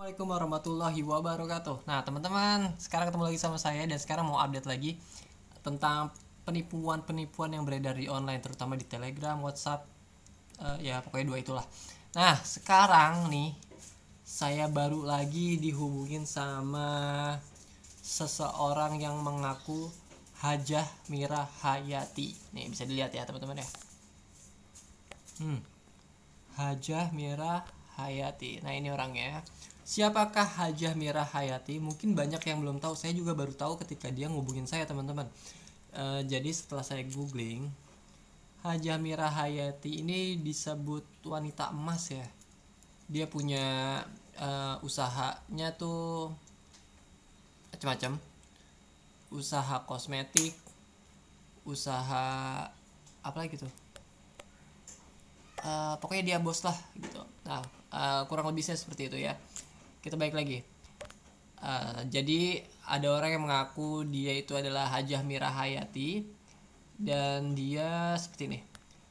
Assalamualaikum warahmatullahi wabarakatuh. Nah, teman-teman, sekarang ketemu lagi sama saya dan sekarang mau update lagi tentang penipuan-penipuan yang beredar di online, terutama di Telegram, WhatsApp, ya pokoknya dua itulah. Nah, sekarang nih saya baru lagi dihubungin sama seseorang yang mengaku Hajah Mira Hayati. Nih bisa dilihat ya teman-teman ya. Hajah Mira Hayati. Nah, ini orangnya. Siapakah Hajah Mira Hayati? Mungkin banyak yang belum tahu. Saya juga baru tahu ketika dia ngubungin saya, teman-teman. Jadi setelah saya googling, Hajah Mira Hayati ini disebut wanita emas ya. Dia punya usahanya tuh macam-macam. Usaha kosmetik, usaha apa lagi tuh? Pokoknya dia bos lah gitu. Nah, kurang lebihnya seperti itu ya. Kita balik lagi. Jadi ada orang yang mengaku dia itu adalah Hajah Mira Hayati dan dia seperti ini.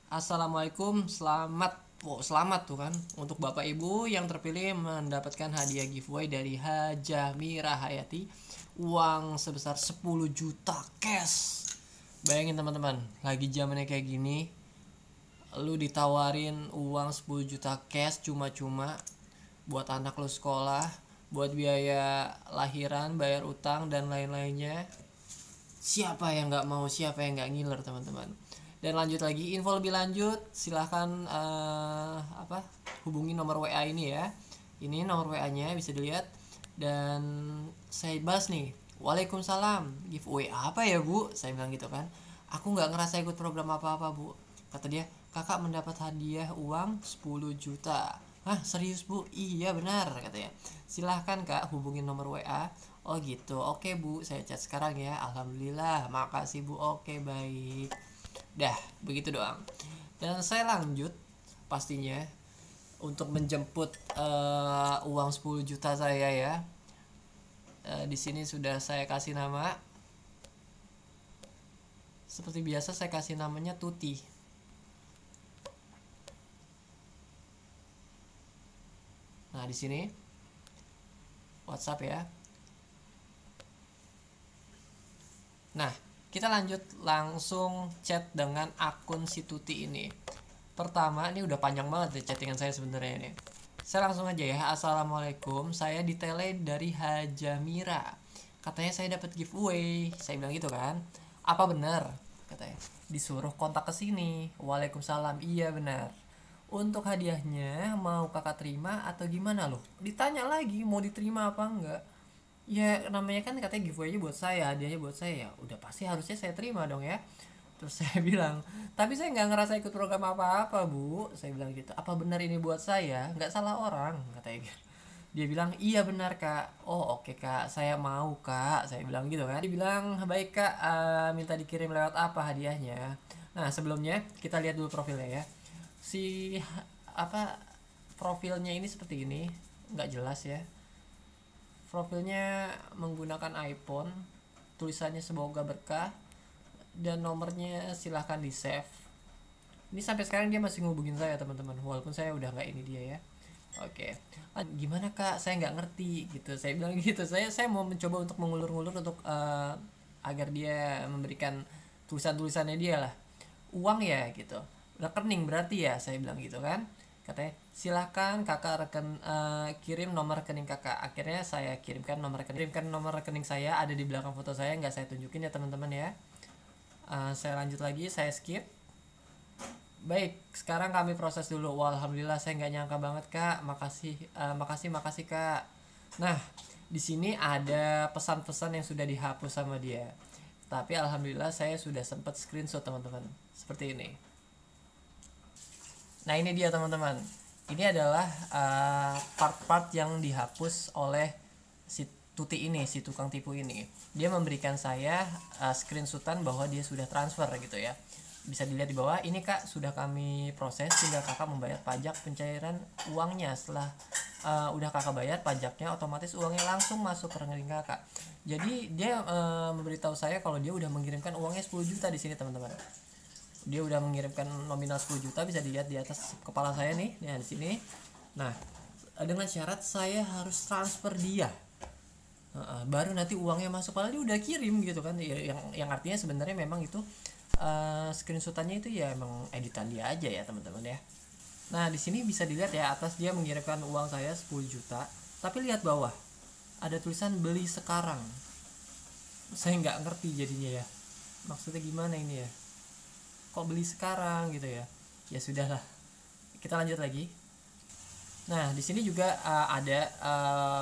Assalamualaikum, selamat. Oh, selamat tuh kan untuk Bapak Ibu yang terpilih mendapatkan hadiah giveaway dari Hajah Mira Hayati, uang sebesar 10 juta cash. Bayangin teman-teman, lagi zamannya kayak gini, lu ditawarin uang 10 juta cash cuma-cuma buat anak lu sekolah, buat biaya lahiran, bayar utang dan lain-lainnya. Siapa yang nggak mau, siapa yang nggak ngiler teman-teman. Dan lanjut lagi, info lebih lanjut silahkan hubungi nomor WA ini ya. Ini nomor WA nya bisa dilihat. Dan saya bahas nih. Waalaikumsalam, giveaway apa ya bu? Saya bilang gitu kan. Aku nggak ngerasa ikut program apa-apa bu. Kata dia, kakak mendapat hadiah uang 10 juta. Hah, serius bu? Iya benar katanya. Silahkan kak hubungin nomor WA. Oh gitu, oke bu, saya chat sekarang ya. Alhamdulillah, makasih bu. Oke baik. Dah, begitu doang. Dan saya lanjut pastinya untuk menjemput uang 10 juta saya ya. Di sini sudah saya kasih nama. Seperti biasa saya kasih namanya Tuti. Nah, di sini WhatsApp ya. Nah, kita lanjut langsung chat dengan akun si Tuti ini. Pertama, ini udah panjang banget deh chattingan saya sebenarnya ini. Saya langsung aja ya. Assalamualaikum, saya di tele dari Hajamira. Katanya saya dapat giveaway. Saya bilang gitu kan. Apa benar? Katanya. Disuruh kontak ke sini. Waalaikumsalam. Iya benar. Untuk hadiahnya mau kakak terima atau gimana loh? Ditanya lagi mau diterima apa enggak? Ya namanya kan katanya giveaway buat saya, hadiahnya buat saya, ya udah pasti harusnya saya terima dong ya. Terus saya bilang, tapi saya nggak ngerasa ikut program apa-apa bu. Saya bilang gitu, apa benar ini buat saya? Nggak salah orang katanya gitu. Dia bilang iya benar kak. Oh oke kak, saya mau kak. Saya bilang gitu kan. Dia bilang baik kak, minta dikirim lewat apa hadiahnya. Nah sebelumnya kita lihat dulu profilnya ya. Si apa profilnya ini seperti ini, nggak jelas ya. Profilnya menggunakan iPhone, tulisannya semoga berkah, dan nomornya silahkan di save. Ini sampai sekarang dia masih ngubungin saya teman-teman, walaupun saya udah nggak ini dia ya. Oke, gimana kak? Saya nggak ngerti gitu. Saya bilang gitu. Saya mau mencoba untuk mengulur-ngulur untuk agar dia memberikan tulisan-tulisannya dia lah. Uang ya gitu. Rekening berarti ya. Saya bilang gitu kan. Katanya silahkan kakak kirim nomor rekening kakak. Akhirnya saya kirimkan nomor rekening saya, ada di belakang foto saya, nggak saya tunjukin ya teman-teman ya. Saya lanjut lagi, saya skip. Baik, sekarang kami proses dulu. Wah, alhamdulillah saya nggak nyangka banget kak. Makasih kak. Nah, di sini ada pesan-pesan yang sudah dihapus sama dia. Tapi alhamdulillah saya sudah sempat screenshot teman-teman. Seperti ini. Nah, ini dia teman-teman. Ini adalah part-part yang dihapus oleh si Tuti ini, si tukang tipu ini. Dia memberikan saya screenshotan bahwa dia sudah transfer gitu ya. Bisa dilihat di bawah, ini kak sudah kami proses, tinggal kakak membayar pajak pencairan uangnya. Setelah udah kakak bayar pajaknya, otomatis uangnya langsung masuk ke rekening kakak. Jadi dia memberitahu saya kalau dia udah mengirimkan uangnya 10 juta di sini teman-teman. Dia udah mengirimkan nominal 10 juta, bisa dilihat di atas kepala saya nih, di sini. Nah, dengan syarat saya harus transfer dia. Baru nanti uangnya masuk, padahal dia udah kirim gitu kan ya, yang artinya sebenarnya memang itu screenshotannya itu ya emang editan dia aja ya teman-teman ya. Nah di sini bisa dilihat ya, atas dia mengirimkan uang saya 10 juta, tapi lihat bawah ada tulisan beli sekarang. Saya nggak ngerti jadinya ya, maksudnya gimana ini ya, kok beli sekarang gitu ya. Ya sudahlah, kita lanjut lagi. Nah, di sini juga ada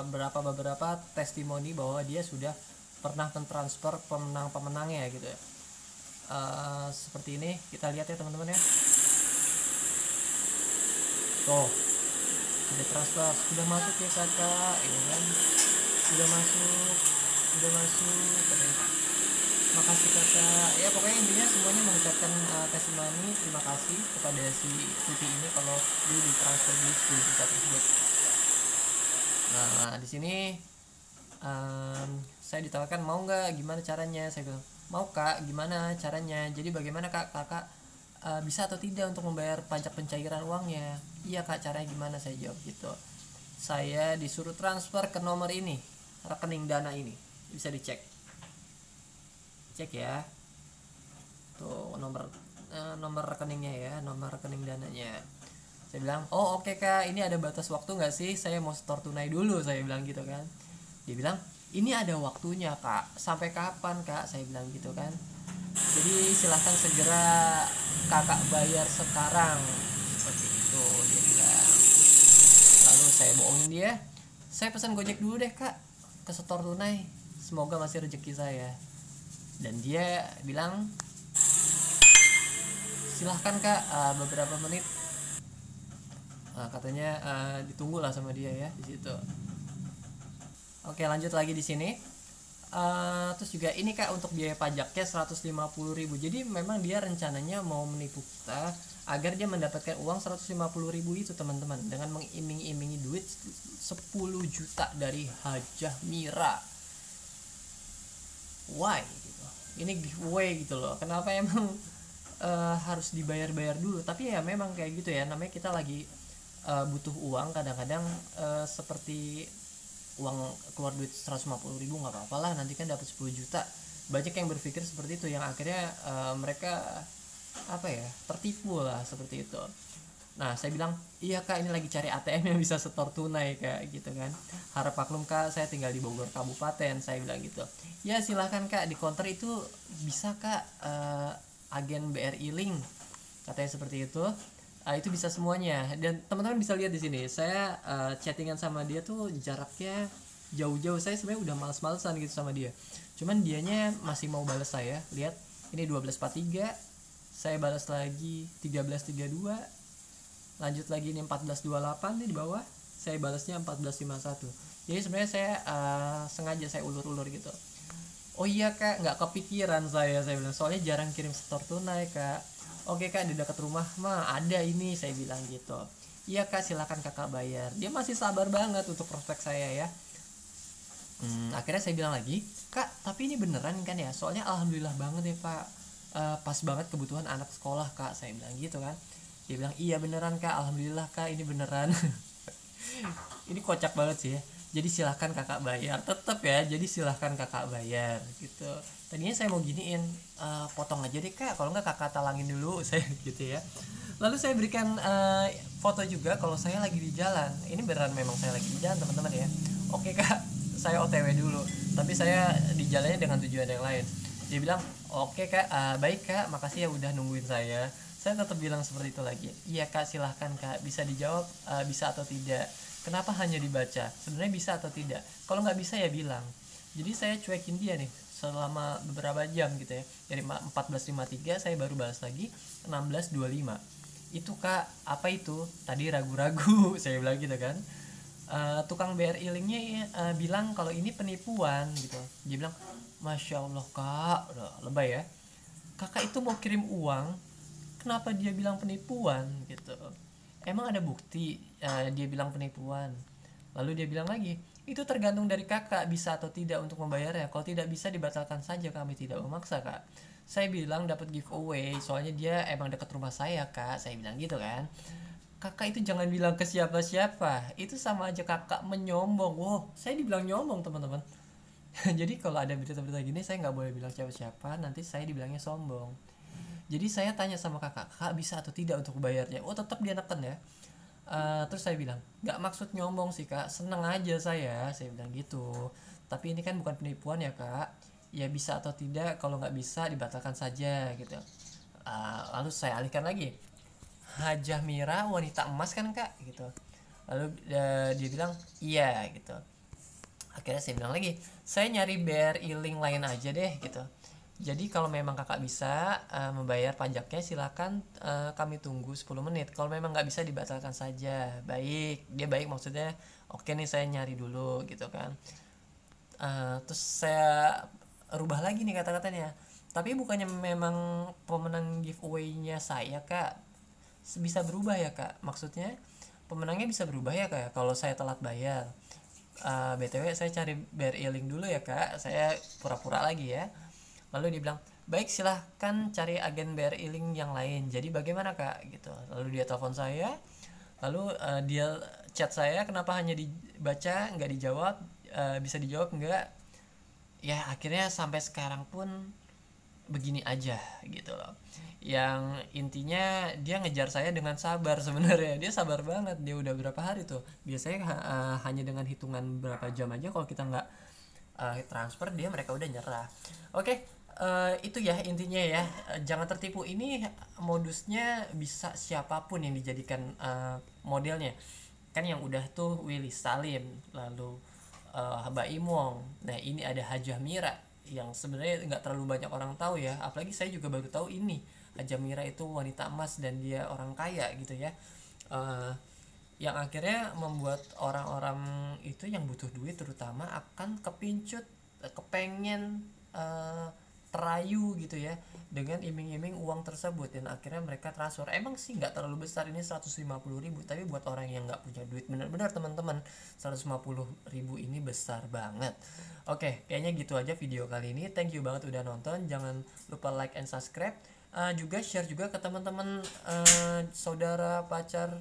beberapa testimoni bahwa dia sudah pernah mentransfer pemenang-pemenangnya gitu ya. Seperti ini, kita lihat ya teman-teman ya. Tuh, sudah transfer, sudah masuk ya kakak, ini kan, sudah masuk, makasih kakak. Ya pokoknya intinya semuanya mengucapkan testimoni terima kasih kepada si Tuti ini kalau dia ditransfer di 10 juta tersebut. Nah di sini saya ditawarkan mau nggak, gimana caranya. Saya bilang mau kak, gimana caranya, jadi bagaimana kakak bisa atau tidak untuk membayar pajak pencairan uangnya. Iya kak, caranya gimana, saya jawab gitu. Saya disuruh transfer ke nomor ini, rekening dana ini, bisa dicek, cek ya tuh nomor rekeningnya ya, nomor rekening dananya. Saya bilang oh oke kak, ini ada batas waktu nggak sih, saya mau setor tunai dulu, saya bilang gitu kan. Dia bilang ini ada waktunya kak, sampai kapan kak, saya bilang gitu kan. Jadi silahkan segera kakak bayar sekarang, seperti itu dia bilang. Lalu saya bohongin dia, saya pesan gojek dulu deh kak ke setor tunai, semoga masih rezeki saya. Dan dia bilang silahkan kak, beberapa menit katanya ditunggu lah sama dia ya di situ. Oke lanjut lagi di sini. Terus juga ini kak, untuk biaya pajaknya 150.000. Jadi memang dia rencananya mau menipu kita agar dia mendapatkan uang 150.000 itu teman-teman, dengan mengiming-imingi duit 10 juta dari Hajah Mira. Why gitu, ini giveaway gitu loh, kenapa emang harus dibayar-bayar dulu. Tapi ya memang kayak gitu ya, namanya kita lagi butuh uang kadang-kadang, seperti uang keluar duit 150.000 nggak apa-apa lah, nanti kan dapat 10 juta. Banyak yang berpikir seperti itu, yang akhirnya mereka apa ya, tertipu lah seperti itu. Nah saya bilang iya kak, ini lagi cari ATM yang bisa setor tunai kayak gitu kan, harap maklum kak, saya tinggal di Bogor Kabupaten, saya bilang gitu. Ya silahkan kak, di counter itu bisa kak, agen BRI Link katanya seperti itu. Itu bisa semuanya. Dan teman-teman bisa lihat di sini saya chattingan sama dia tuh jaraknya jauh-jauh. Saya sebenarnya udah males-malesan gitu sama dia, cuman dianya masih mau balas saya. Lihat ini 12.43, saya balas lagi 13.32, lanjut lagi ini 14.28 nih di bawah, saya balasnya 14.51. Jadi sebenarnya saya sengaja saya ulur-ulur gitu. Oh iya kak, nggak kepikiran saya bilang, soalnya jarang kirim setor tunai kak. Oke kak, di dekat rumah mah ada ini, saya bilang gitu. Iya kak, silakan kakak bayar. Dia masih sabar banget untuk prospek saya ya. Akhirnya saya bilang lagi, kak tapi ini beneran kan ya, soalnya alhamdulillah banget ya pak, pas banget kebutuhan anak sekolah kak, saya bilang gitu kan. Dia bilang iya beneran kak, alhamdulillah kak, ini beneran. Ini kocak banget sih ya. Jadi silahkan kakak bayar, tetap ya, jadi silahkan kakak bayar gitu. Tadinya saya mau giniin, potong aja deh kak, kalau nggak kakak talangin dulu, saya gitu ya. Lalu saya berikan foto juga kalau saya lagi di jalan. Ini beneran memang saya lagi di jalan teman-teman ya. Oke kak, saya OTW dulu, tapi saya di jalannya dengan tujuan yang lain. Dia bilang oke kak, baik kak, makasih ya udah nungguin saya. Saya tetap bilang seperti itu lagi. Iya kak, silahkan kak, bisa dijawab bisa atau tidak. Kenapa hanya dibaca? Sebenarnya bisa atau tidak. Kalau nggak bisa ya bilang. Jadi saya cuekin dia nih selama beberapa jam gitu ya. Dari 14.53 saya baru balas lagi 16.25. Itu kak, apa itu? Tadi ragu-ragu, saya bilang gitu kan. Tukang BRI Linknya bilang kalau ini penipuan gitu. Dia bilang, Masya Allah kak, udah lebay ya. Kakak itu mau kirim uang, kenapa dia bilang penipuan gitu? Emang ada bukti dia bilang penipuan? Lalu dia bilang lagi, itu tergantung dari kakak bisa atau tidak untuk membayarnya. Kalau tidak bisa dibatalkan saja, kami tidak memaksa kak. Saya bilang dapat giveaway, soalnya dia emang dekat rumah saya kak, saya bilang gitu kan. kakak itu jangan bilang ke siapa-siapa, itu sama aja kakak menyombong. Wow, saya dibilang nyombong teman-teman. Jadi kalau ada berita-berita gini saya nggak boleh bilang siapa-siapa, nanti saya dibilangnya sombong. Jadi saya tanya sama kakak, kakak bisa atau tidak untuk bayarnya? Oh tetap dia neken ya. Terus saya bilang nggak maksud nyombong sih kak, seneng aja saya bilang gitu. Tapi ini kan bukan penipuan ya kak, ya bisa atau tidak, kalau nggak bisa dibatalkan saja gitu. Lalu saya alihkan lagi, Hajah Mira wanita emas kan kak gitu. Lalu dia bilang iya gitu. Akhirnya saya bilang lagi, saya nyari BRI link lain aja deh gitu. Jadi kalau memang kakak bisa membayar pajaknya, silakan kami tunggu 10 menit. Kalau memang nggak bisa, dibatalkan saja. Baik, dia baik maksudnya. Oke nih, saya nyari dulu gitu kan. Terus saya rubah lagi nih kata-katanya. Tapi bukannya memang pemenang giveaway-nya saya kak, bisa berubah ya kak? Maksudnya pemenangnya bisa berubah ya kak kalau saya telat bayar. BTW saya cari BRI link dulu ya kak, saya pura-pura lagi ya. Lalu dia bilang, baik silahkan cari agen BRI link yang lain. Jadi bagaimana kak gitu. Lalu dia telepon saya, lalu dia chat saya, kenapa hanya dibaca nggak dijawab, bisa dijawab nggak. Ya akhirnya sampai sekarang pun begini aja gitu loh. Yang intinya dia ngejar saya dengan sabar sebenarnya. Dia sabar banget, dia udah berapa hari tuh. Biasanya hanya dengan hitungan berapa jam aja kalau kita nggak transfer, mereka udah nyerah. Oke, itu ya intinya ya. Jangan tertipu, ini modusnya bisa siapapun yang dijadikan modelnya. Kan yang udah tuh Willy Salim, lalu Baim Wong. Nah ini ada Hajah Mira yang sebenarnya nggak terlalu banyak orang tahu ya, apalagi saya juga baru tahu ini Hajah Mira itu wanita emas dan dia orang kaya gitu ya. Yang akhirnya membuat orang-orang itu yang butuh duit terutama akan kepincut, kepengen terayu gitu ya dengan iming-iming uang tersebut, dan akhirnya mereka transfer. Emang sih nggak terlalu besar ini 150.000, tapi buat orang yang nggak punya duit benar-benar teman-teman, 150.000 ini besar banget. Oke, kayaknya gitu aja video kali ini. Thank you banget udah nonton, jangan lupa like and subscribe. Juga share juga ke teman-teman, saudara, pacar,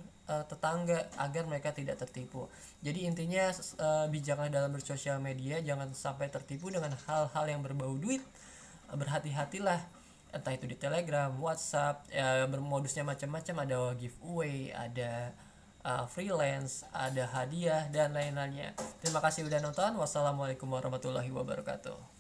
tetangga, agar mereka tidak tertipu. Jadi intinya bijaklah dalam bersosial media, jangan sampai tertipu dengan hal-hal yang berbau duit. Berhati-hatilah, entah itu di Telegram, WhatsApp, bermodusnya macam-macam, ada giveaway, ada freelance, ada hadiah dan lain-lainnya. Terima kasih udah nonton. Wassalamualaikum warahmatullahi wabarakatuh.